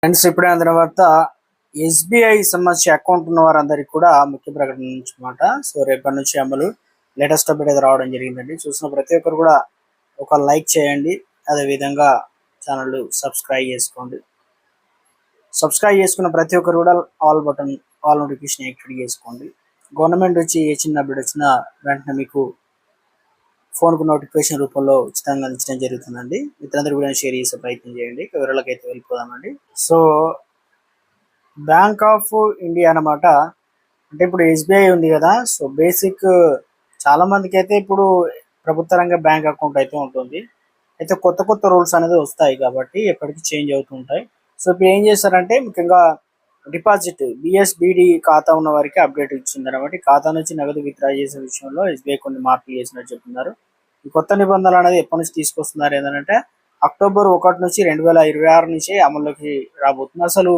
Friends, ఇప్పుడే అందిన తర్వాత ఎస్బీఐ సంబంధించి అకౌంట్ ఉన్న వారందరికీ కూడా ముఖ్య ప్రకటన అన్నమాట. సో రేపటి నుంచి అమలు లేటెస్ట్ అప్డేట్ అయితే రావడం జరిగిందండి. చూసిన ప్రతి ఒక్కరు కూడా ఒక లైక్ చేయండి, అదేవిధంగా ఛానల్ సబ్స్క్రైబ్ చేసుకోండి. సబ్స్క్రైబ్ చేసుకున్న ప్రతి ఒక్కరు కూడా all button all notification activate చేసుకోండి. గవర్నమెంట్ వచ్చి ఏ చిన్న అప్డేట్ వచ్చినా వెంటనే మీకు ఫోన్కు నోటిఫికేషన్ రూపంలో ఉచితంగా అందించడం జరుగుతుందండి. ఇతరులందరూ కూడా షేర్ చేసే ప్రయత్నం చేయండి. వివరాలకు అయితే వెళ్ళిపోదామండి. సో బ్యాంక్ ఆఫ్ ఇండియా అన్నమాట. అంటే ఇప్పుడు ఎస్బీఐ ఉంది కదా, సో బేసిక్ చాలా మందికి అయితే ఇప్పుడు ప్రభుత్వ రంగ బ్యాంక్ అకౌంట్ అయితే ఉంటుంది. అయితే కొత్త కొత్త రూల్స్ అనేది వస్తాయి కాబట్టి ఎప్పటికీ చేంజ్ అవుతుంటాయి. సో ఇప్పుడు ఏం చేస్తారంటే ముఖ్యంగా డిపాజిట్ బిఎస్బిడి ఖాతా ఉన్న వారికి అప్డేట్ ఇచ్చింది అనమాట. ఖాతా నుంచి నగదు విత్డ్రా చేసే విషయంలో ఎస్బీఐ కొన్ని మార్పులు చేసినట్టు చెప్తున్నారు. ఈ కొత్త నిబంధనలు అనేది ఎప్పటి నుంచి తీసుకొస్తున్నారు ఏంటంటే అక్టోబర్ 1 నుంచి 2026 నుంచి అమల్లోకి రాబోతుంది. అసలు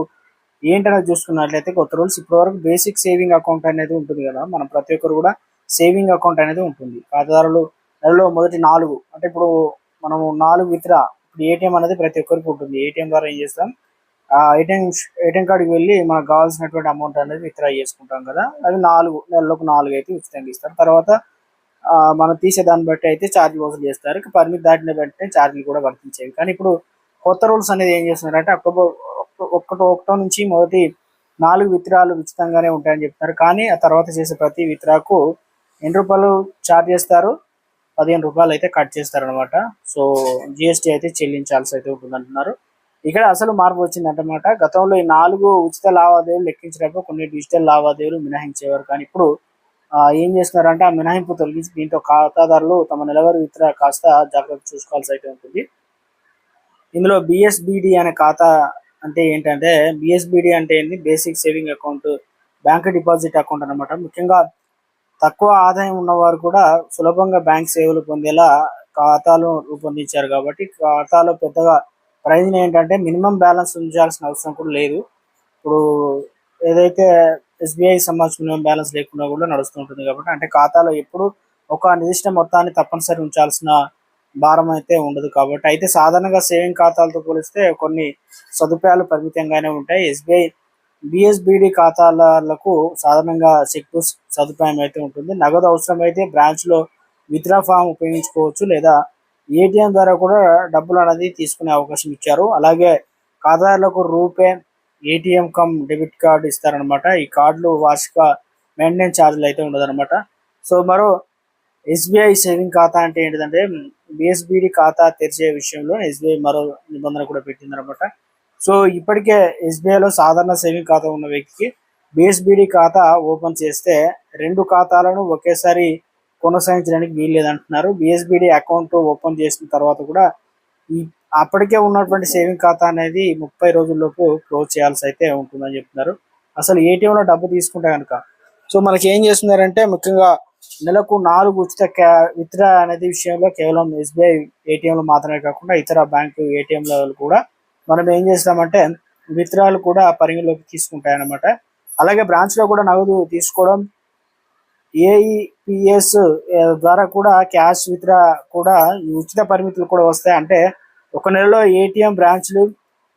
ఏంటనేది చూసుకున్నట్లయితే కొత్త రూల్స్ ఇప్పటి వరకు బేసిక్ సేవింగ్ అకౌంట్ అనేది ఉంటుంది కదా, మనం ప్రతి ఒక్కరు కూడా సేవింగ్ అకౌంట్ అనేది ఉంటుంది. ఖాతాదారులు నెలలో మొదటి 4 అంటే ఇప్పుడు మనము 4 విత్డ్రా, ఇప్పుడు ఏటీఎం అనేది ప్రతి ఒక్కరికి ఉంటుంది. ఏటీఎం ద్వారా ఏం చేస్తాం, ఏటీఎం కార్డుకి వెళ్ళి మనకు కావాల్సినటువంటి అమౌంట్ అనేది విత్డ్రా చేసుకుంటాం కదా, అది 4 నెలలకు 4 అయితే ఉచితంగా ఇస్తారు. తర్వాత మనం తీసే దాన్ని బట్టి అయితే ఛార్జీలు వసూలు చేస్తారు. పరిమితి దాటిన వెంటనే ఛార్జీలు కూడా వర్తించేవి. కానీ ఇప్పుడు కొత్త రూల్స్ అనేది ఏం చేస్తున్నారంటే అక్టోబర్ 1 నుంచి మొదటి 4 విత్డ్రాలు ఉచితంగానే ఉంటాయని చెప్తున్నారు. కానీ ఆ తర్వాత చేసే ప్రతి విత్డ్రాకు రూపాయలు ఛార్జ్ చేస్తారు, రూపాయలు అయితే కట్ చేస్తారు అనమాట. సో జిఎస్టీ అయితే చెల్లించాల్సి అయితే ఉంటుంది అంటున్నారు. ఇక్కడ అసలు మార్పు వచ్చిందంటమాట. గతంలో ఈ 4 ఉచిత లావాదేవీలు లెక్కించేటప్పుడు కొన్ని డిజిటల్ లావాదేవీలు మినహాయించేవారు. కానీ ఇప్పుడు ఏం చేస్తున్నారంటే ఆ మినహాయింపు తొలగించి దీంతో ఖాతాదారులు తమ నెలవారీ విత్డ్రా కాస్త జాగ్రత్త చూసుకోవాల్సి అయితే ఉంటుంది. ఇందులో బిఎస్బిడి అనే ఖాతా అంటే ఏంటంటే, బిఎస్బిడి అంటే ఏంటి, basic saving account, bank deposit account అనమాట. ముఖ్యంగా తక్కువ ఆదాయం ఉన్నవారు కూడా సులభంగా బ్యాంక్ సేవలు పొందేలా ఖాతాలు రూపొందించారు. కాబట్టి ఖాతాలో పెద్దగా ప్రయోజనం ఏంటంటే మినిమం బ్యాలెన్స్ ఉంచాల్సిన అవసరం కూడా లేదు. ఇప్పుడు ఏదైతే ఎస్బీఐ సంబంధించిన మినిమం బ్యాలెన్స్ లేకుండా కూడా నడుస్తుంటుంది. కాబట్టి అంటే ఖాతాలో ఎప్పుడు ఒక నిర్దిష్ట మొత్తాన్ని తప్పనిసరి ఉంచాల్సిన భారం అయితే ఉండదు. కాబట్టి అయితే సాధారణంగా సేవింగ్ ఖాతాలతో పోలిస్తే కొన్ని సదుపాయాలు పరిమితంగానే ఉంటాయి. బిఎస్బిడి ఖాతాలకు సాధారణంగా చెక్ బుక్ సదుపాయం అయితే ఉంటుంది. నగదు అవసరమైతే బ్రాంచ్లో విత్డ్రా ఫామ్ ఉపయోగించుకోవచ్చు, లేదా ఏటీఎం ద్వారా కూడా డబ్బులు అనేది తీసుకునే అవకాశం ఇచ్చారు. అలాగే ఖాతాదారులకు RuPay ATM come debit card ఇస్తారనమాట. ఈ కార్డులు వార్షిక మెయింటెనెన్స్ ఛార్జీలు అయితే ఉండదన్నమాట. సో మరో ఎస్బీఐ సేవింగ్ ఖాతా అంటే ఏంటంటే బిఎస్బిడి ఖాతా తెరిచే విషయంలో ఎస్బీఐ మరో నిబంధన కూడా పెట్టిందనమాట. సో ఇప్పటికే ఎస్బీఐలో సాధారణ సేవింగ్ ఖాతా ఉన్న వ్యక్తికి బిఎస్బిడి ఖాతా ఓపెన్ చేస్తే 2 ఖాతాలను ఒకేసారి కొనసాగించడానికి వీలు లేదంటున్నారు. బిఎస్బిడి అకౌంట్ ఓపెన్ చేసిన తర్వాత కూడా అప్పటికే ఉన్నటువంటి సేవింగ్ ఖాతా అనేది 30 రోజుల్లోపు క్లోజ్ చేయాల్సి అయితే ఉంటుందని చెప్తున్నారు. అసలు ఏటీఎంలో డబ్బు తీసుకుంటే కనుక సో మనకి ఏం చేస్తున్నారంటే ముఖ్యంగా నెలకు 4 ఉచిత విత్డ్రా అనేది విషయంలో కేవలం ఎస్బీఐ ఏటీఎంలు మాత్రమే కాకుండా ఇతర బ్యాంకు ఏటీఎంల కూడా మనం ఏం చేస్తామంటే విత్డ్రాలు కూడా పరిగణలోకి తీసుకుంటాయన్నమాట. అలాగే బ్రాంచ్లో కూడా నగదు తీసుకోవడం, ఏఈపిఎస్ ద్వారా కూడా క్యాష్ విత్డ్రా కూడా ఈ ఉచిత పరిమితులు కూడా వస్తాయి. అంటే ఒక నెలలో ఏటీఎం బ్రాంచ్లు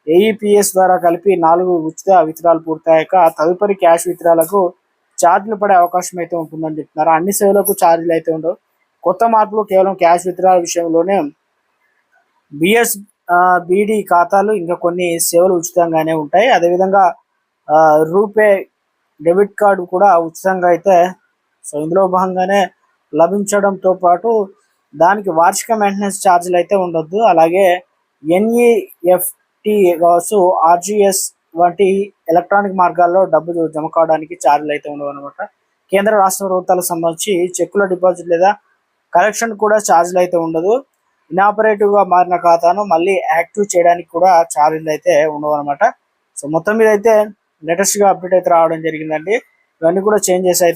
ఏఈపిఎస్ ద్వారా కలిపి 4 ఉచిత విత్డ్రాలు పూర్తయ్యాక తదుపరి క్యాష్ విత్డ్రాలకు ఛార్జీలు పడే అవకాశం అయితే ఉంటుందని చెప్తున్నారు. అన్ని సేవలకు ఛార్జీలు అయితే ఉండవు. కొత్త మార్పులు కేవలం క్యాష్ విత్డ్రా విషయంలోనే. బిఎస్బిడి ఖాతాలు ఇంకా కొన్ని సేవలు ఉచితంగానే ఉంటాయి. అదేవిధంగా రూపే డెబిట్ కార్డు కూడా ఉచితంగా అయితే సో ఇందులో భాగంగానే లభించడంతో పాటు దానికి వార్షిక మెయింటెనెన్స్ ఛార్జీలు అయితే ఉండొద్దు. అలాగే ఎన్ఈఎఫ్టి కావచ్చు, ఆర్జీఎస్ వంటి ఎలక్ట్రానిక్ మార్గాల్లో డబ్బు జమ కావడానికి ఛార్జీలు అయితే ఉండవు అనమాట. కేంద్ర రాష్ట్ర ప్రభుత్వాలకు సంబంధించి చెక్కుల డిపాజిట్ లేదా కలెక్షన్ కూడా ఛార్జీలు అయితే ఉండదు. ఇనాపరేటివ్గా మారిన ఖాతాను మళ్ళీ యాక్టివ్ చేయడానికి కూడా ఛార్జీలు అయితే ఉండవు అనమాట. సో మొత్తం మీద అయితే లేటెస్ట్గా అప్డేట్ అయితే రావడం జరిగిందండి. ఇవన్నీ కూడా చేంజెస్ అయితే